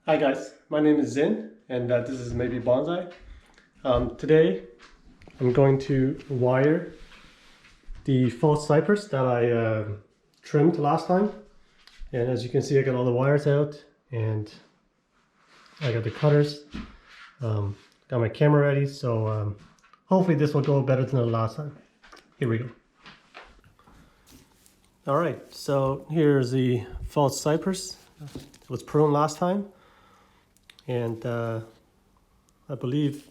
Hi guys, my name is Zin and this is maybe Bonsai. Today I'm going to wire the false cypress that I trimmed last time, and as you can see I got all the wires out and I got the cutters, got my camera ready, so hopefully this will go better than the last time. Here we go. Alright, so here's the false cypress. It was pruned last time. And I believe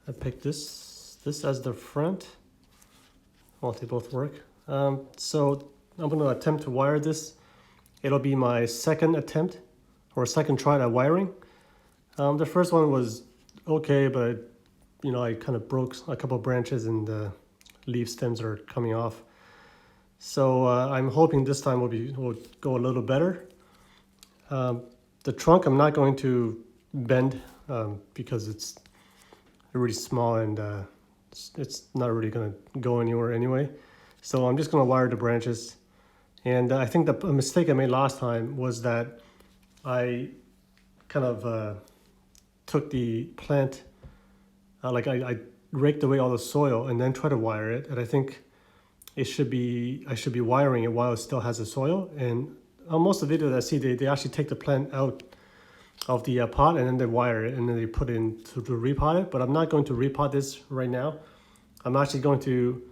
I picked this as the front. Well, they both work. So I'm going to attempt to wire this. It'll be my second attempt or second try at wiring. The first one was okay, but I kind of broke a couple of branches and the leaf stems are coming off. So I'm hoping this time will go a little better. The trunk I'm not going to bend because it's really small and it's not really going to go anywhere anyway. So I'm just going to wire the branches. And I think the mistake I made last time was that I kind of took the plant, I raked away all the soil and then tried to wire it. And I think I should be wiring it while it still has the soil. And on most of the videos I see, they actually take the plant out of the pot and then they wire it and then they put it in to repot it. But I'm not going to repot this right now. I'm actually going to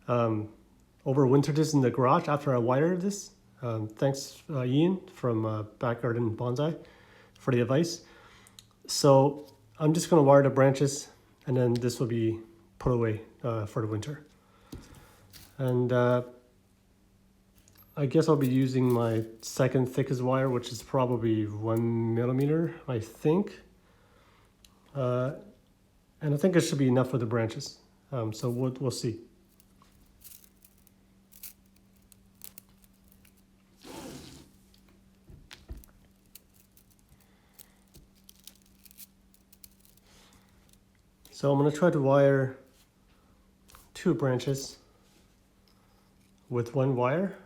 overwinter this in the garage after I wire this. Thanks Ian from Back Garden Bonsai for the advice. So I'm just going to wire the branches and then this will be put away for the winter. And I guess I'll be using my second thickest wire, which is probably 1 millimeter, I think. And I think it should be enough for the branches. So we'll see. So I'm going to try to wire 2 branches with 1 wire.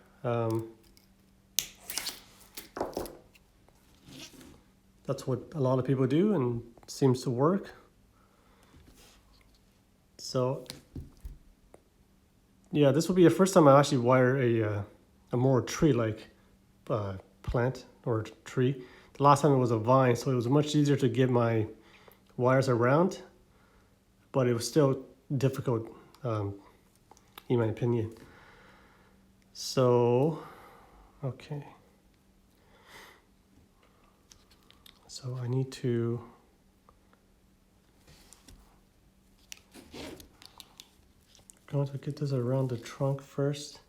That's what a lot of people do and seems to work. So yeah, this will be the first time I actually wire a more tree-like plant or tree. The last time it was a vine, so it was much easier to get my wires around, but it was still difficult in my opinion. So, okay. So I need to going to get this around the trunk first.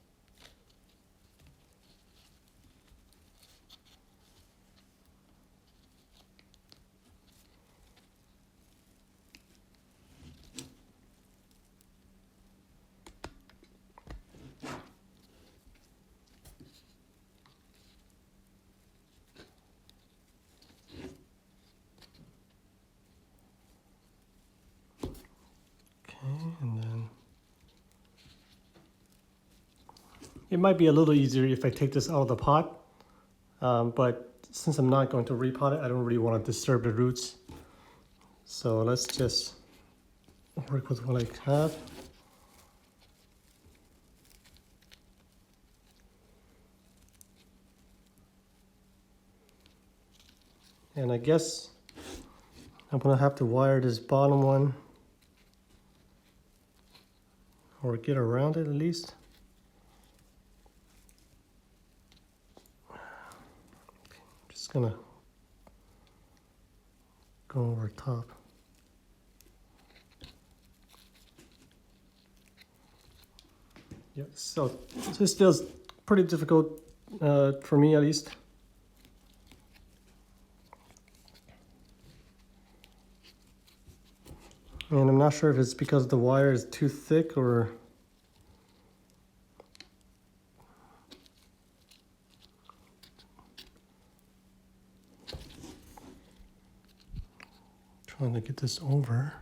And then it might be a little easier if I take this out of the pot, but since I'm not going to repot it, I don't really want to disturb the roots. So let's just work with what I have. And I guess I'm gonna have to wire this bottom one, or get around it at least. Just gonna go over top. Yeah, so this feels pretty difficult for me at least. And I'm not sure if it's because the wire is too thick or trying to get this over.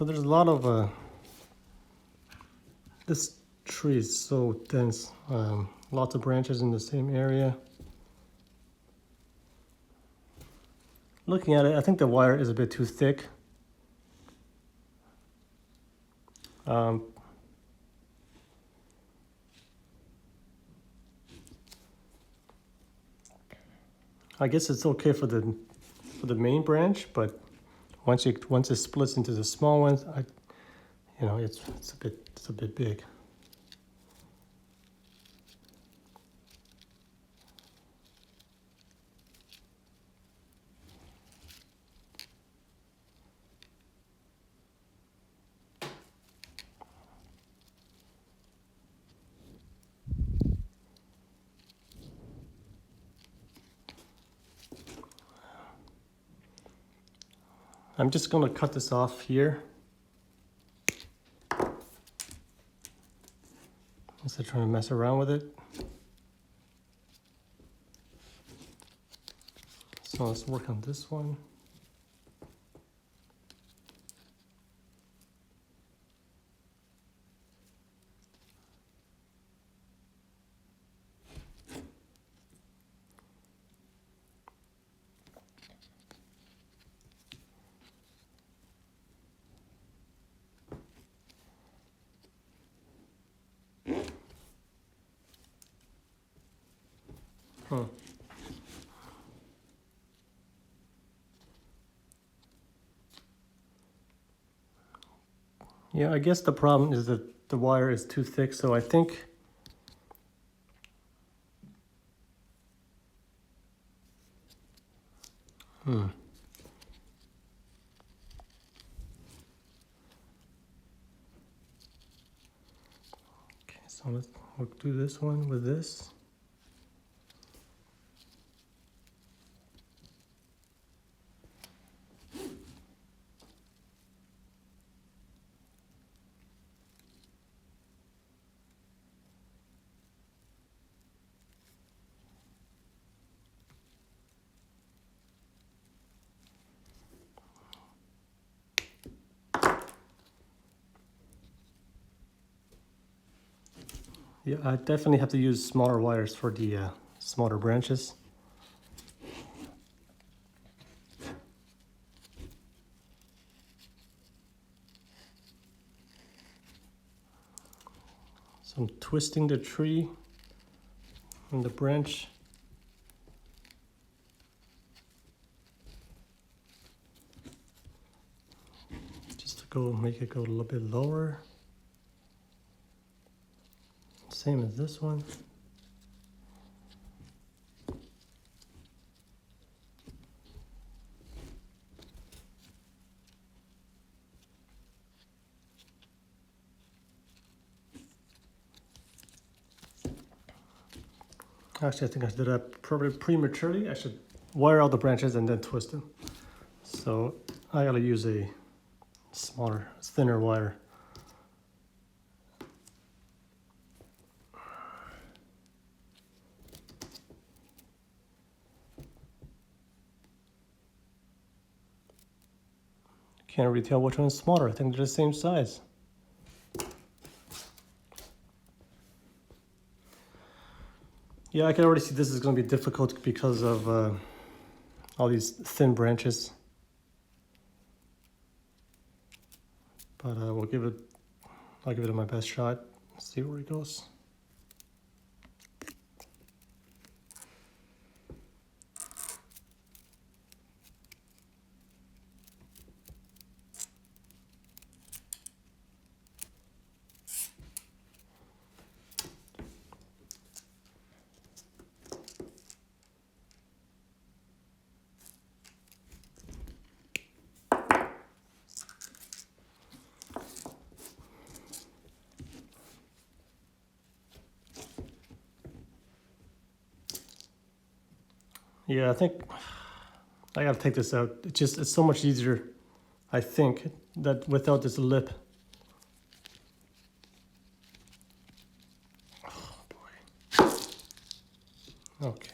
So there's a lot of this tree is so dense. Lots of branches in the same area. Looking at it, I think the wire is a bit too thick. I guess it's okay for the main branch, but once it splits into the small ones, it's a bit big. I'm just going to cut this off here. Instead of trying to mess around with it. So let's work on this one. Yeah, I guess the problem is that the wire is too thick, so I think Okay, so we'll do this one with this. Yeah, I definitely have to use smaller wires for the smaller branches. So I'm twisting the tree and the branch. Just to make it go a little bit lower. Same as this one. Actually, I think I did that probably prematurely. I should wire out the branches and then twist them. So I gotta use a smaller, thinner wire. Can't really tell which one's smaller. I think they're the same size. Yeah, I can already see this is going to be difficult because of all these thin branches. But I'll give it my best shot. See where it goes. Yeah, I think I gotta take this out. It's so much easier, I think, that without this lip. Oh boy. Okay.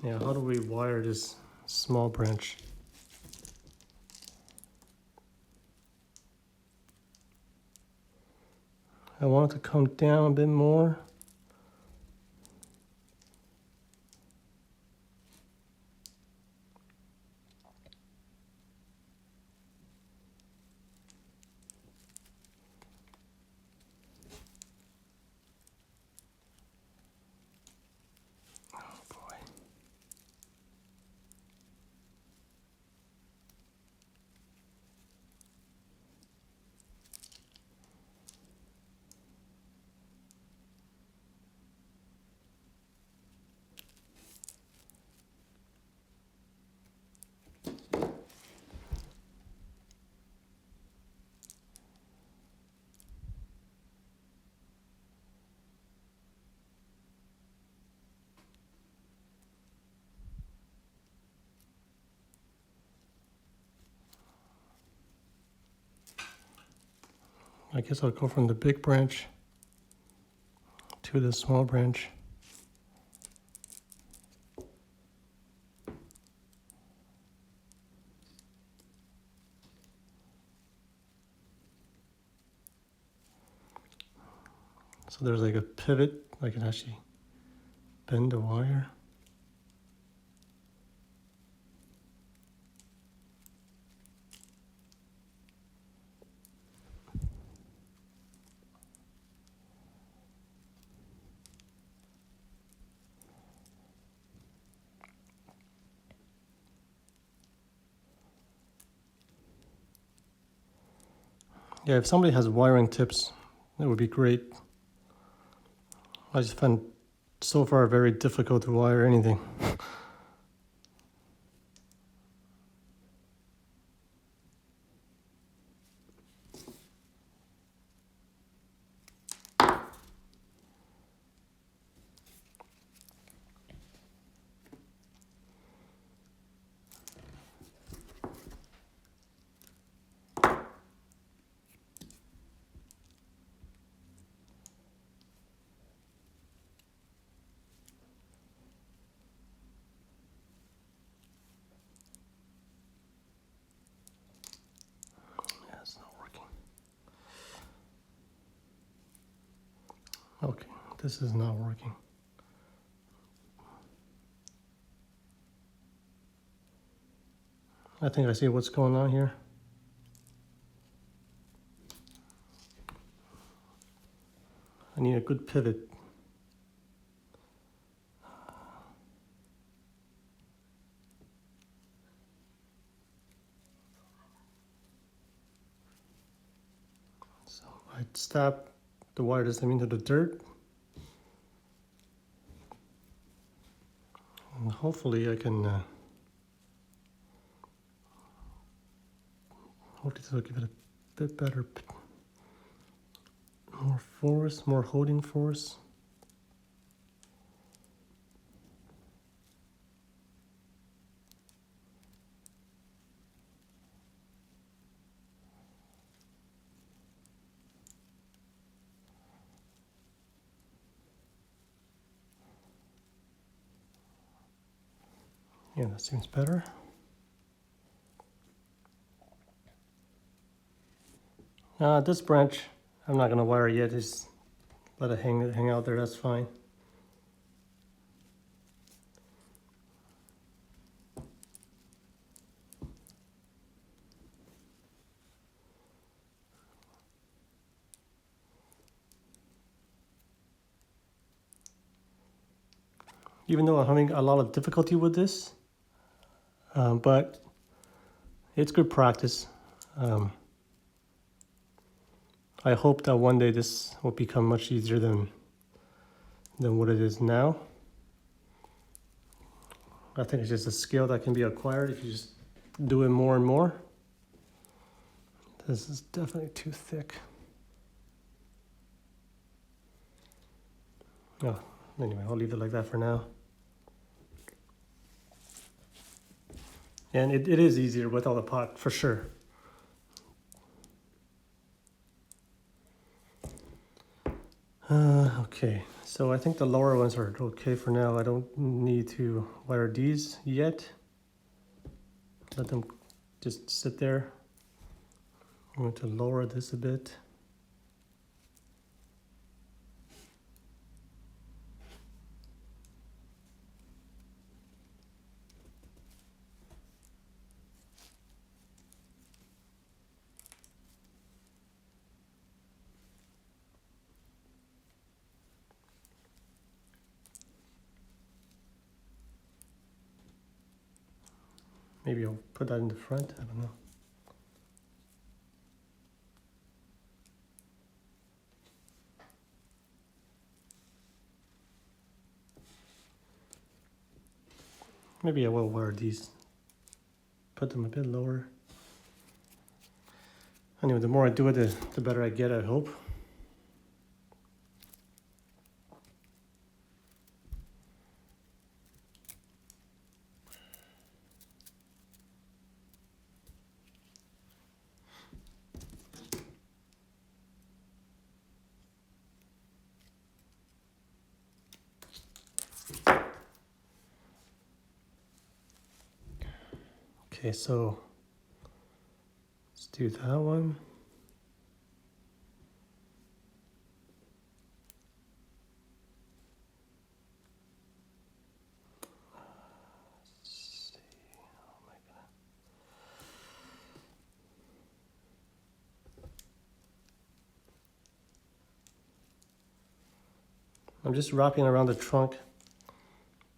Yeah, how do we wire this small branch? I want it to come down a bit more. I guess I'll go from the big branch to the small branch. So there's like a pivot, I can actually bend the wire. Yeah, if somebody has wiring tips, that would be great. I just find so far very difficult to wire anything. Yeah, it's not working. Okay, this is not working. I think I see what's going on here. I need a good pivot. So I stab the wire system into the dirt. And hopefully I can hopefully this will give it a bit better, more force, more holding force. Yeah, that seems better. This branch, I'm not gonna wire it yet. Just let it hang out there. That's fine. Even though I'm having a lot of difficulty with this, but it's good practice. I hope that one day this will become much easier than what it is now. I think it's just a skill that can be acquired if you just do it more and more. This is definitely too thick. Oh, anyway, I'll leave it like that for now. And it is easier without a pot, for sure. Okay, So I think the lower ones are okay for now. I don't need to wire these yet. Let them just sit there. I'm going to lower this a bit. Maybe I'll put that in the front, I don't know. Maybe I will wire these, put them a bit lower. Anyway, the more I do it, the better I get, I hope. Okay, so let's do that one. Let's see. Oh my God. I'm just wrapping around the trunk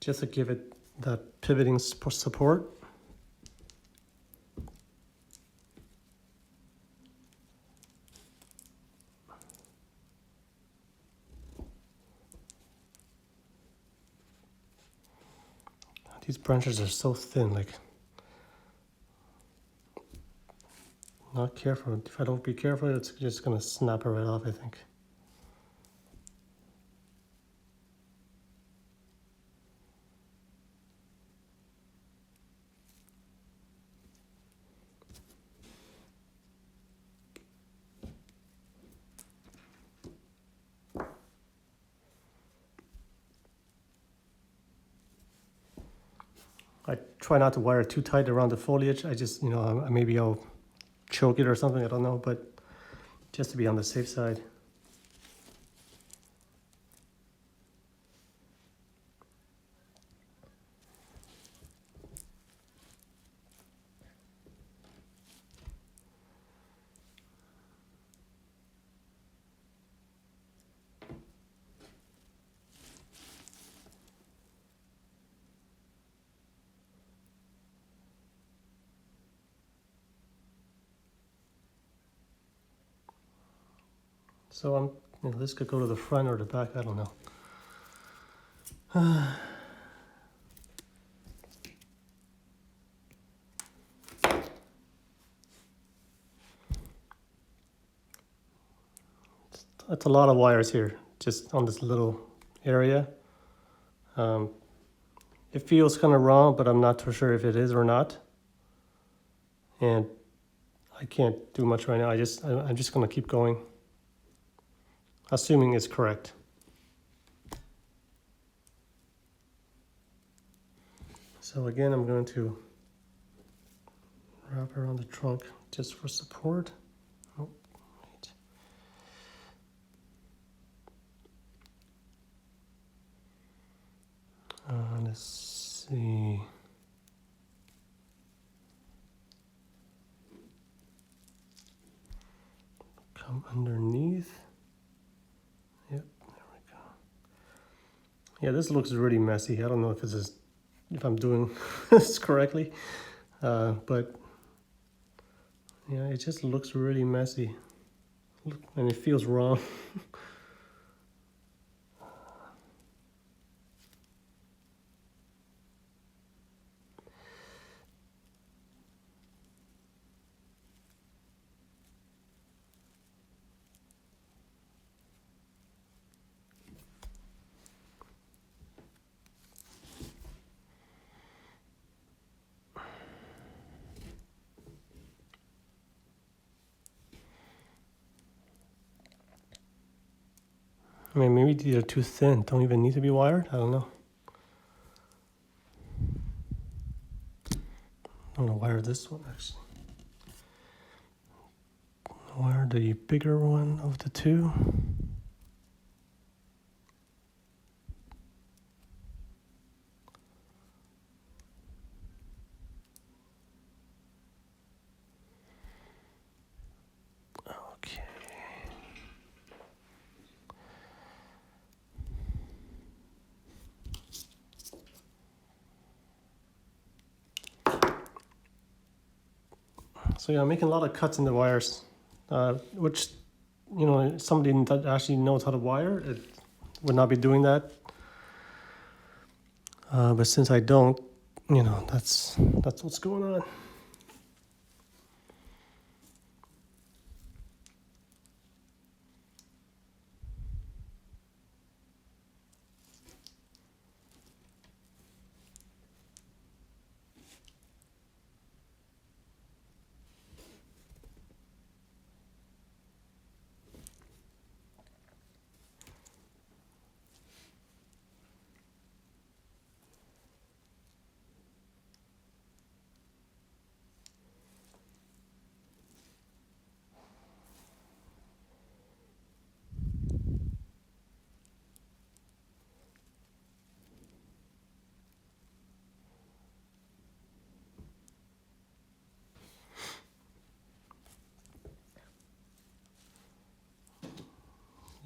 just to give it that pivoting support. These branches are so thin, like not careful. If I don't be careful, it's just gonna snap it right off, I think. I try not to wire too tight around the foliage. I just, maybe I'll choke it or something, I don't know, but just to be on the safe side. So this could go to the front or the back, I don't know. That's a lot of wires here, just on this little area. It feels kind of wrong, but I'm not too sure if it is or not. And I can't do much right now. I'm just gonna keep going, assuming it's correct. So again, I'm going to wrap around the trunk just for support. Oh, wait. Let's see. Come underneath. Yep, there we go. Yeah, this looks really messy. I don't know if I'm doing this correctly, but yeah, it just looks really messy, and it feels wrong. I mean, maybe these are too thin. Don't even need to be wired. I don't know. I'm gonna wire this one actually. Wire the bigger one of the two. Okay. So yeah, I'm making a lot of cuts in the wires, which, you know, somebody that actually knows how to wire it would not be doing that. But since I don't, you know, that's what's going on.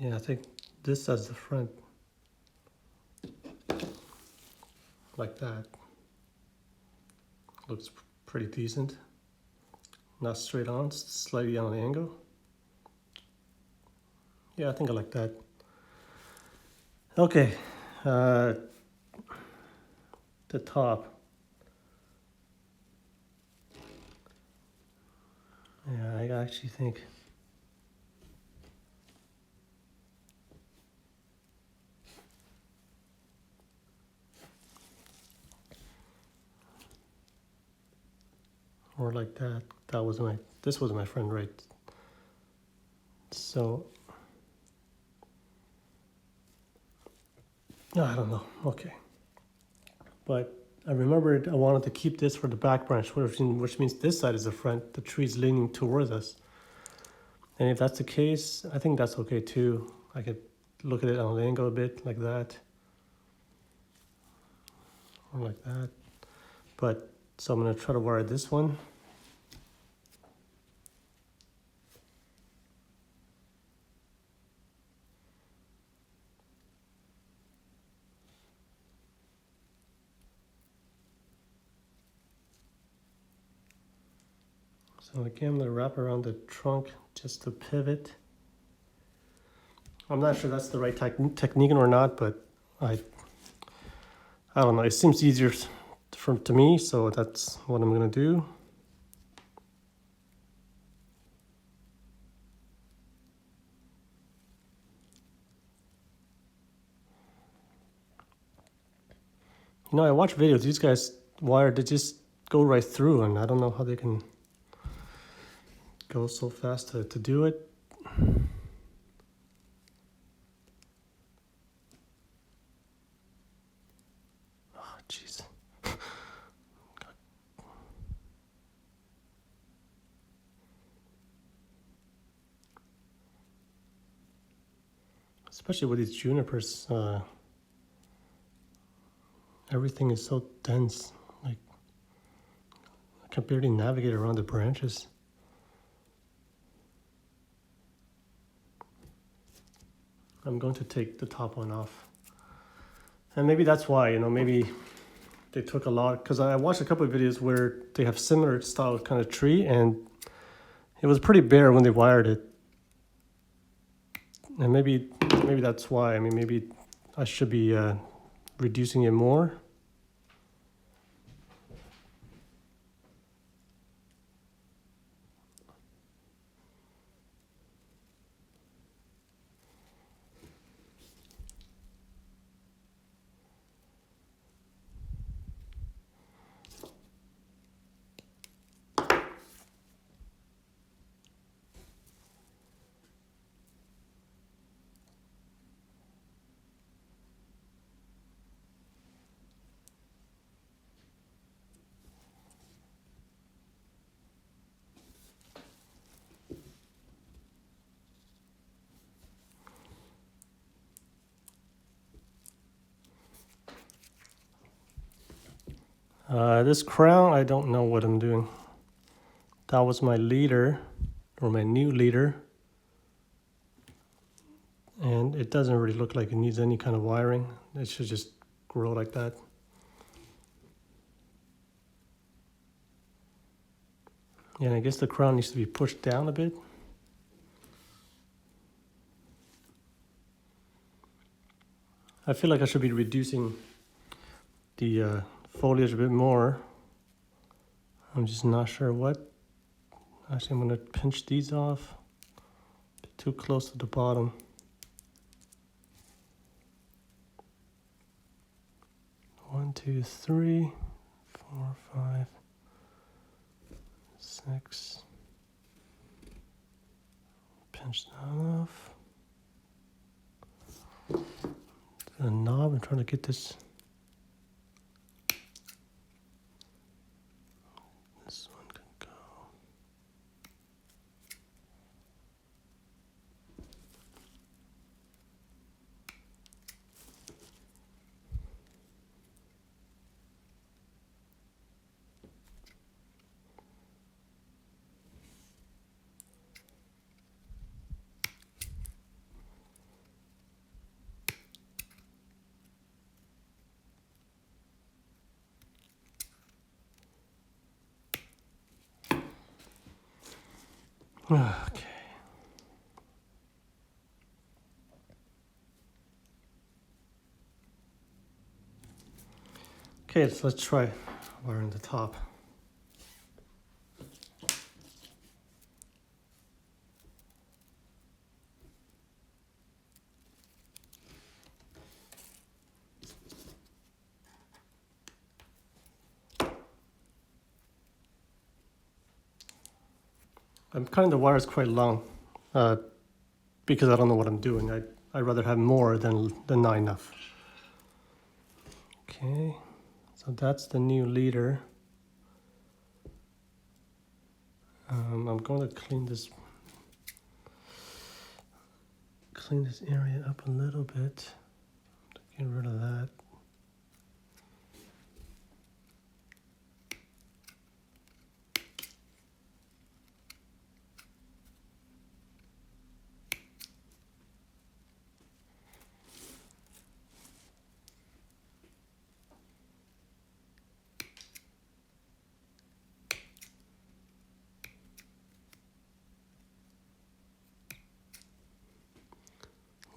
Yeah, I think this as the front, like that, looks pretty decent. Not straight on, slightly on an angle. Yeah, I think I like that. Okay, the top. Yeah, I actually think more like that. This was my friend, right? So, no, I don't know. Okay, but I remembered I wanted to keep this for the back branch, which means this side is the front. The tree's leaning towards us, and if that's the case, I think that's okay too. I could look at it on an angle a bit like that, or like that. But so I'm gonna try to wire this one. So again, I'm gonna wrap around the trunk just to pivot. I'm not sure that's the right technique or not, but I don't know. It seems easier to me, so that's what I'm gonna do. You know, I watch videos. These guys wire, they just go right through, and I don't know how they can go so fast to do it. Oh, jeez. Especially with these junipers, everything is so dense. Like, I can barely navigate around the branches. I'm going to take the top one off. And maybe that's why, you know, maybe they took a lot, because I watched a couple of videos where they have similar style kind of tree, and it was pretty bare when they wired it. And maybe that's why. I mean, maybe I should be reducing it more. This crown, I don't know what I'm doing. That was my leader, or my new leader. And it doesn't really look like it needs any kind of wiring. It should just grow like that. Yeah, and I guess the crown needs to be pushed down a bit. I feel like I should be reducing the foliage a bit more. I'm just not sure what. Actually, I'm gonna pinch these off. A bit too close to the bottom. 1, 2, 3, 4, 5, 6. Pinch that off. The knob, I'm trying to get this. This one can go. Okay. Okay, so let's try wiring the top. I'm cutting the wires quite long because I don't know what I'm doing. I'd rather have more than not enough. Okay, so that's the new leader. I'm going to clean this area up a little bit to get rid of that.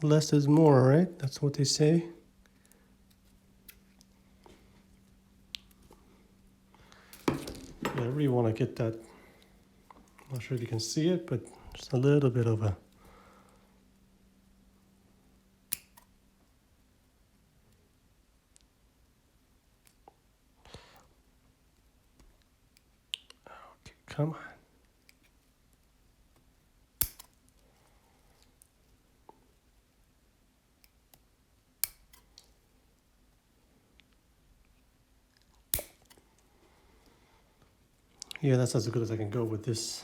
Less is more, right? That's what they say. Yeah, I really want to get that. I'm not sure if you can see it, but just a little bit of a. Okay, come on. Yeah, that's as good as I can go with this.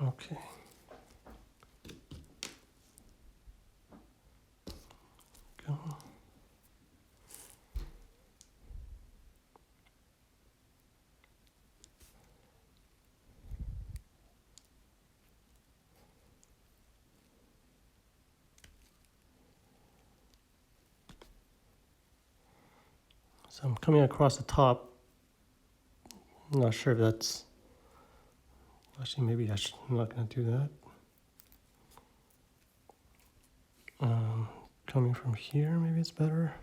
Okay. Go. So I'm coming across the top. I'm not sure if that's. Actually, maybe I'm not going to do that. Coming from here, maybe it's better.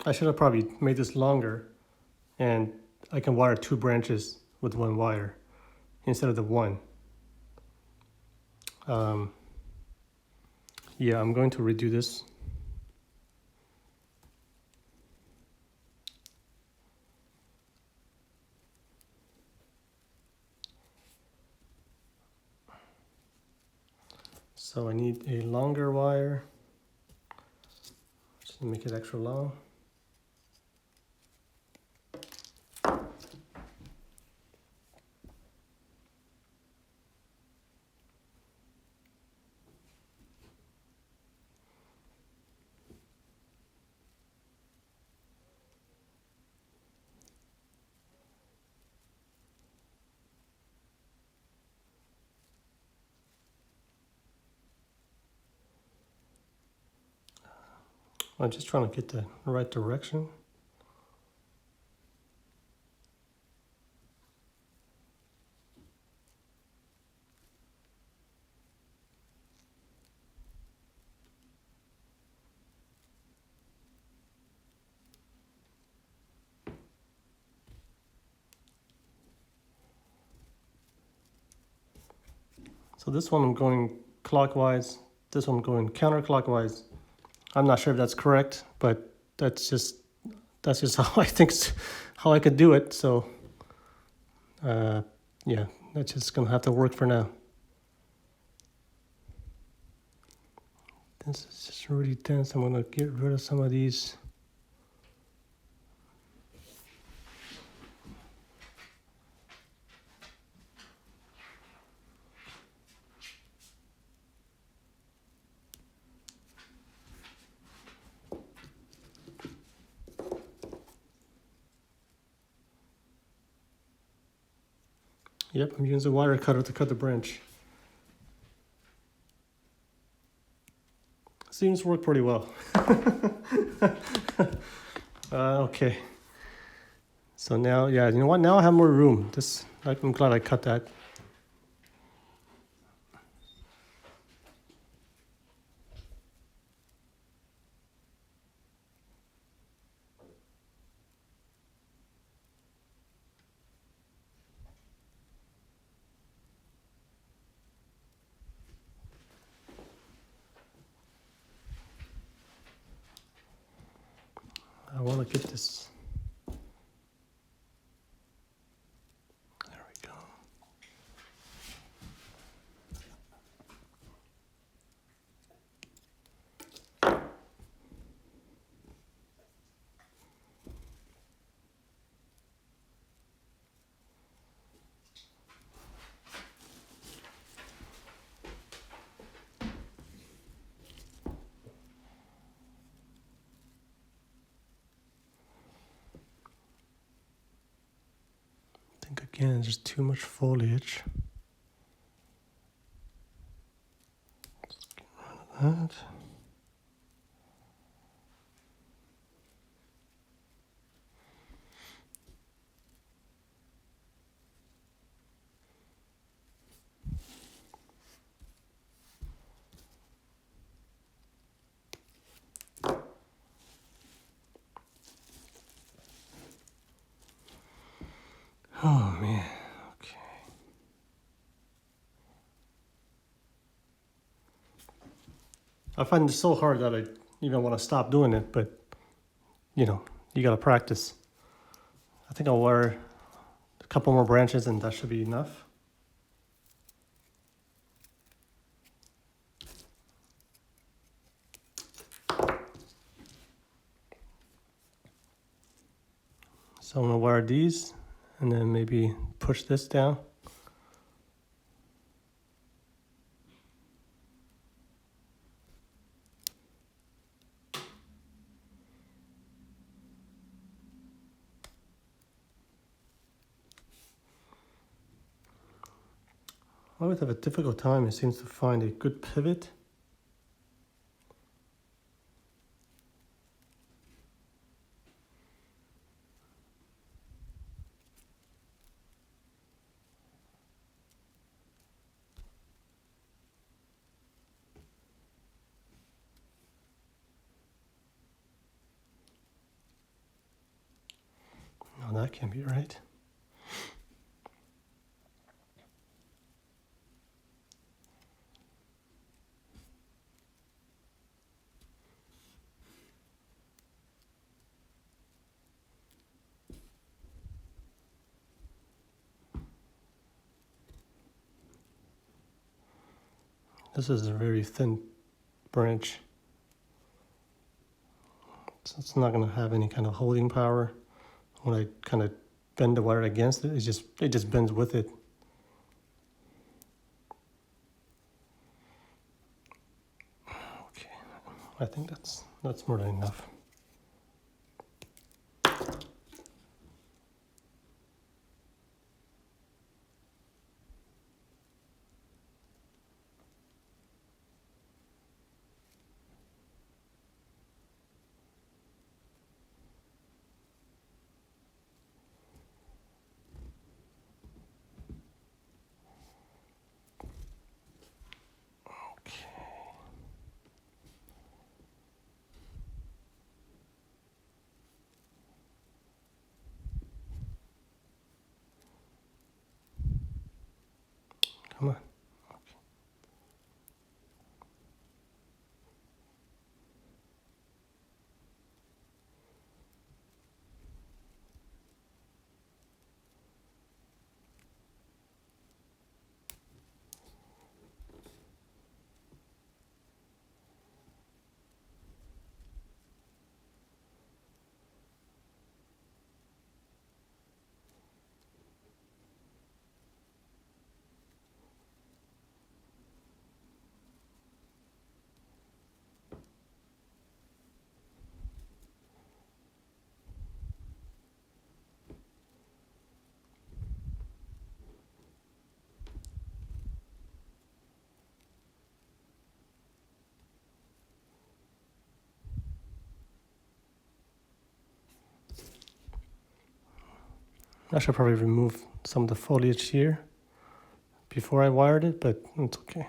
I should have probably made this longer, and I can wire 2 branches with 1 wire instead of the 1. Yeah, I'm going to redo this. So I need a longer wire. Just make it extra long. I'm just trying to get the right direction. So this one I'm going clockwise, this one I'm going counterclockwise. I'm not sure if that's correct, but that's just how I think how I could do it. So yeah, that's just gonna have to work for now. This is just really dense. I'm gonna get rid of some of these. Yep, I'm using a wire cutter to cut the branch. Seems to work pretty well. Okay. So now, yeah, you know what? Now I have more room. I'm glad I cut that. I want to get this. There we go. I think again, there's too much foliage. Let's get rid of that. Oh man, okay. I find it so hard that I even want to stop doing it, but you know, you gotta practice. I think I'll wire a couple more branches and that should be enough. So I'm gonna wire these and then maybe push this down. I always have a difficult time, it seems, to find a good pivot. that can't be right. This is a very thin branch, so it's not going to have any kind of holding power. When I kind of bend the wire against it, it just bends with it. Okay, I think that's more than enough. Come on. Okay. I should probably remove some of the foliage here before I wired it, but it's okay.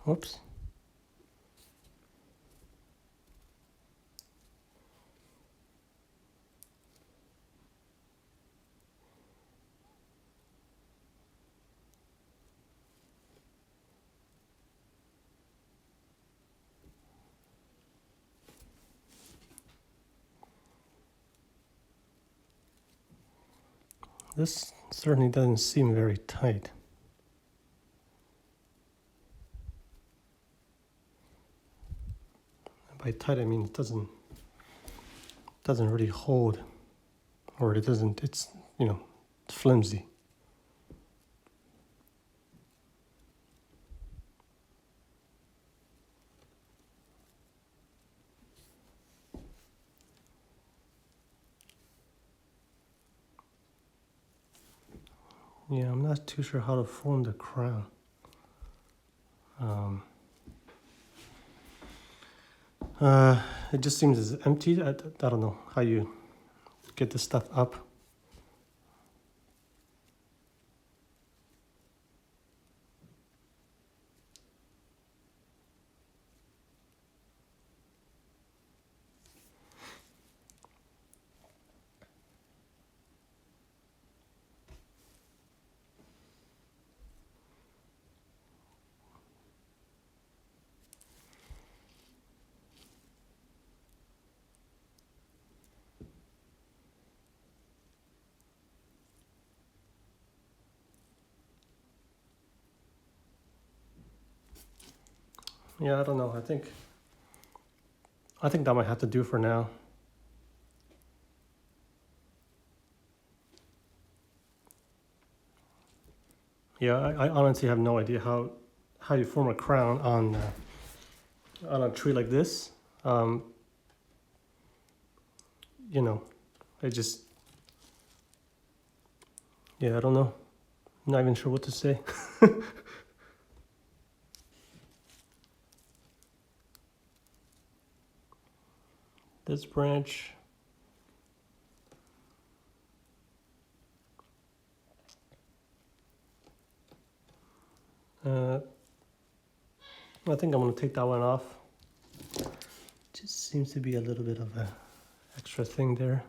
Whoops. This certainly doesn't seem very tight. By tight, I mean it doesn't really hold, or it doesn't. It's flimsy. Yeah, I'm not too sure how to form the crown. It just seems as empty. I don't know how you get this stuff up. Yeah, I don't know. I think that might have to do for now. Yeah, I honestly have no idea how you form a crown on a tree like this. I just, yeah, I don't know. I'm not even sure what to say. this branch. I think I'm going to take that one off. Just seems to be a little bit of a extra thing there.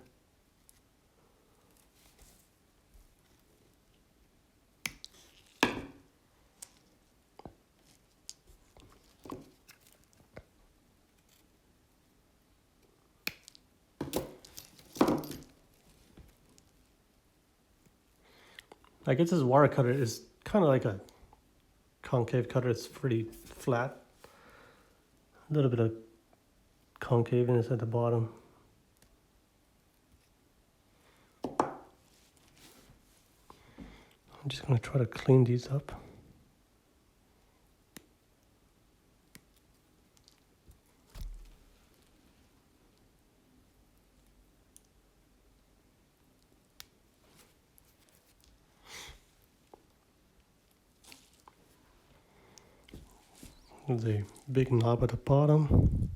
I guess this wire cutter is kind of like a concave cutter. It's pretty flat. A little bit of concaveness at the bottom. I'm just going to try to clean these up. There's a big knob at the bottom.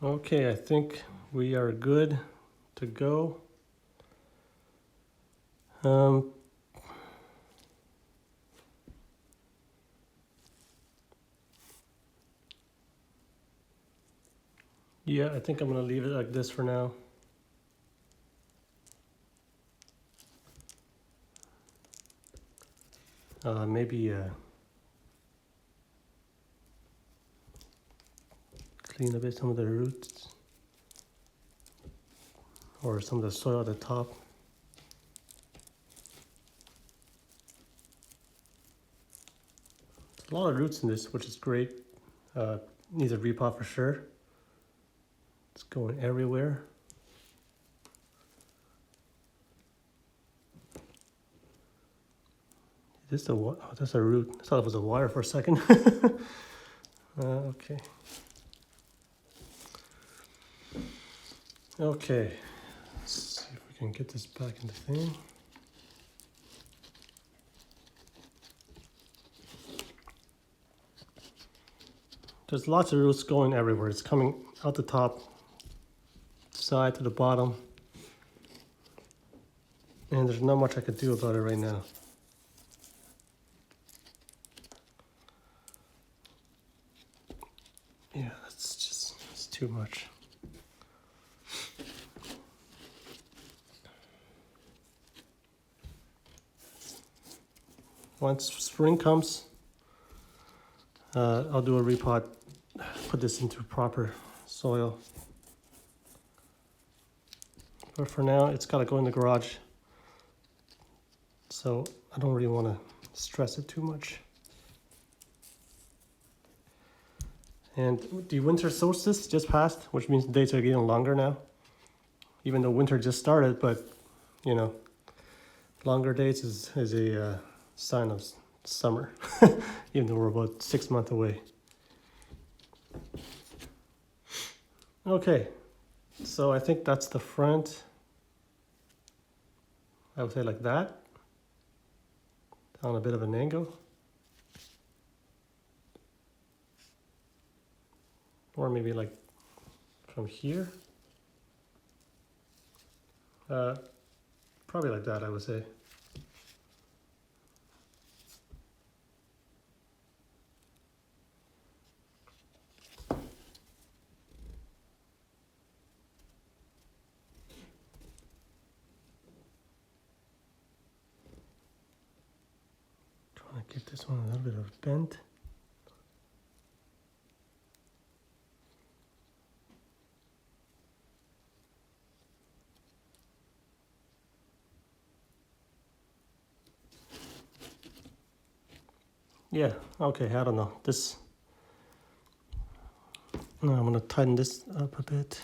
Okay, I think we are good to go. Yeah, I think I'm gonna leave it like this for now. Maybe clean a bit some of the roots or some of the soil at the top. There's a lot of roots in this, which is great. Needs a repot for sure. It's going everywhere. Is this oh, that's a root. I thought it was a wire for a second. Okay. Okay. Let's see if we can get this back in the thing. There's lots of roots going everywhere. It's coming out the top, side to the bottom. And there's not much I could do about it right now. Yeah, it's too much. Once spring comes, I'll do a repot, put this into proper soil. But for now, it's gotta go in the garage. So I don't really wanna stress it too much. And the winter solstice just passed, which means the days are getting longer now. Even though winter just started, but you know, longer days is a sign of summer, even though we're about 6 months away. Okay, so I think that's the front. I would say like that, down a bit of an angle. Or maybe like from here. Probably like that, I would say. Trying to get this one a little bit of bent. Yeah, okay, I don't know. This, no, I'm gonna tighten this up a bit.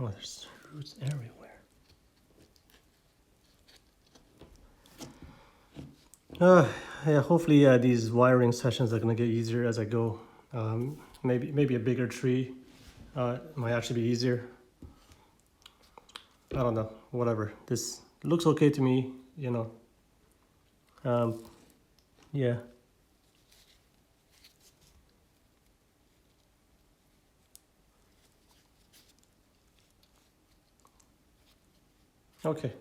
Oh, there's roots everywhere. Yeah, hopefully these wiring sessions are gonna get easier as I go. Maybe a bigger tree might actually be easier. I don't know, whatever. This looks okay to me, you know. Yeah. Okay.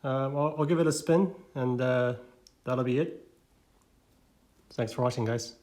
I'll give it a spin, and that'll be it. Thanks for watching, guys.